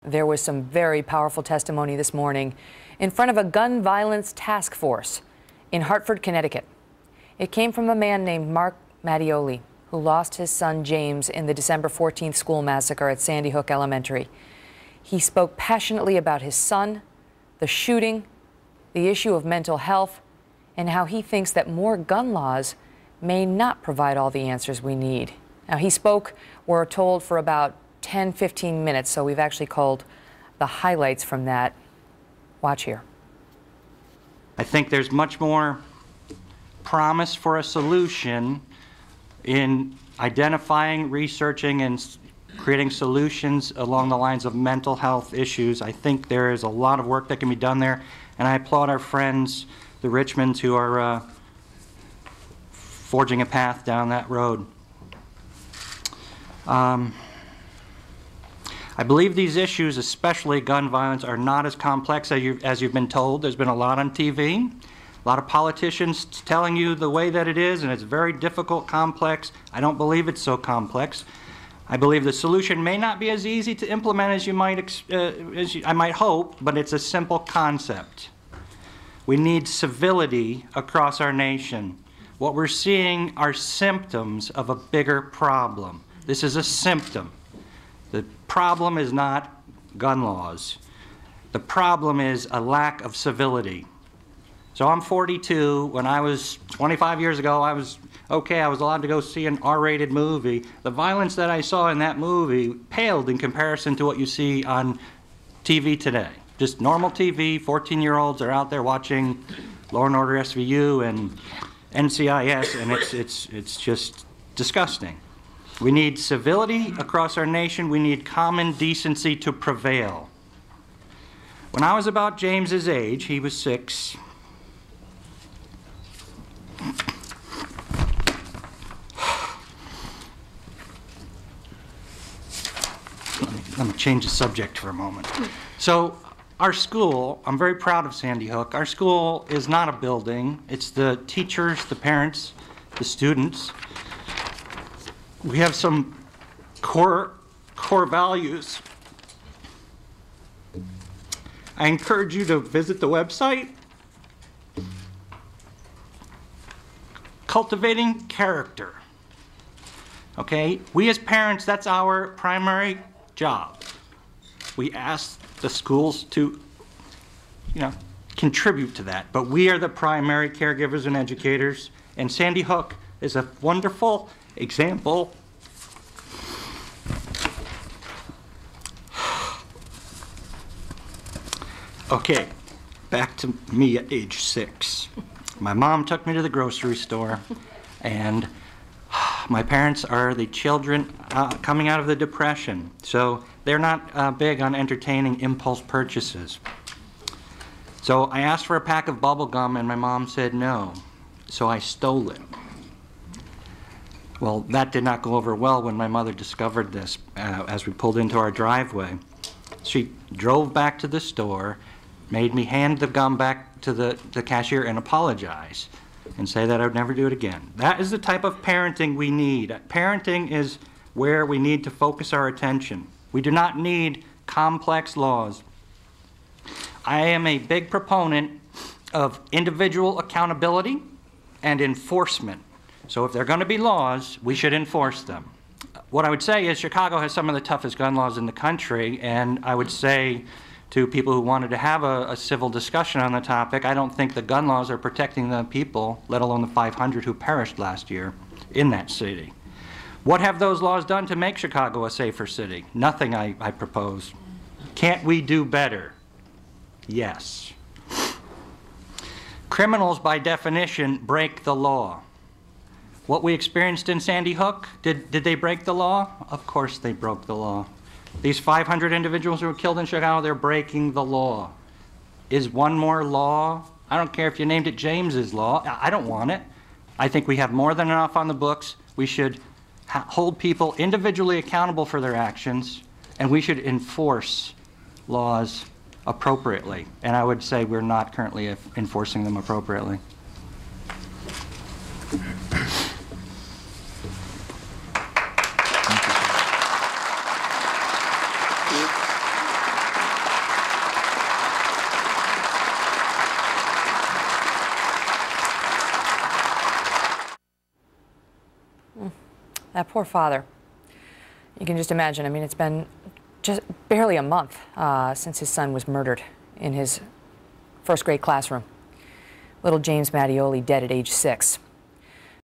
There was some very powerful testimony this morning in front of a gun violence task force in Hartford, Connecticut. It came from a man named Mark Mattioli, who lost his son James in the December 14th school massacre at Sandy Hook Elementary. He spoke passionately about his son, the shooting, the issue of mental health, and how he thinks that more gun laws may not provide all the answers we need. Now, he spoke, we're told, for about 10-15 minutes, so we've actually called the highlights from that. Watch here. I think there's much more promise for a solution in identifying, researching, and creating solutions along the lines of mental health issues. I think there is a lot of work that can be done there, and I applaud our friends, the Richmonds, who are forging a path down that road. I believe these issues, especially gun violence, are not as complex as you've been told. There's been a lot on TV, a lot of politicians telling you the way that it is, and it's very difficult, complex. I don't believe it's so complex. I believe the solution may not be as easy to implement as I might hope, but it's a simple concept. We need civility across our nation. What we're seeing are symptoms of a bigger problem. This is a symptom. The problem is not gun laws. The problem is a lack of civility. So I'm 42. When I was 25 years ago, I was okay. I was allowed to go see an R-rated movie. The violence that I saw in that movie paled in comparison to what you see on TV today. Just normal TV. 14-year-olds are out there watching Law and Order SVU and NCIS, and it's just disgusting. We need civility across our nation. We need common decency to prevail. When I was about James's age, he was 6. Let me change the subject for a moment. So our school, I'm very proud of Sandy Hook. Our school is not a building. It's the teachers, the parents, the students. We have some core values. I encourage you to visit the website. Cultivating character. Okay? We as parents, that's our primary job. We ask the schools to, contribute to that, but we are the primary caregivers and educators, and Sandy Hook is a wonderful example. Okay, back to me at age 6. My mom took me to the grocery store, and my parents are the children coming out of the Depression, so they're not big on entertaining impulse purchases. So I asked for a pack of bubble gum, and my mom said no, so I stole it. Well, that did not go over well when my mother discovered this as we pulled into our driveway. She drove back to the store, made me hand the gum back to the cashier and apologize and say that I would never do it again. That is the type of parenting we need. Parenting is where we need to focus our attention. We do not need complex laws. I am a big proponent of individual accountability and enforcement. So if there are going to be laws, we should enforce them. What I would say is Chicago has some of the toughest gun laws in the country, and I would say to people who wanted to have a civil discussion on the topic, I don't think the gun laws are protecting the people, let alone the 500 who perished last year in that city. What have those laws done to make Chicago a safer city? Nothing, I propose. Can't we do better? Yes. Criminals, by definition, break the law. What we experienced in Sandy Hook, did they break the law? Of course they broke the law. These 500 individuals who were killed in Chicago, they're breaking the law. Is one more law? I don't care if you named it James's Law. I don't want it. I think we have more than enough on the books. We should hold people individually accountable for their actions, and we should enforce laws appropriately. And I would say we're not currently enforcing them appropriately. that poor father. You can just imagine. I mean, it's been just barely a month since his son was murdered in his first grade classroom. Little James Mattioli dead at age 6.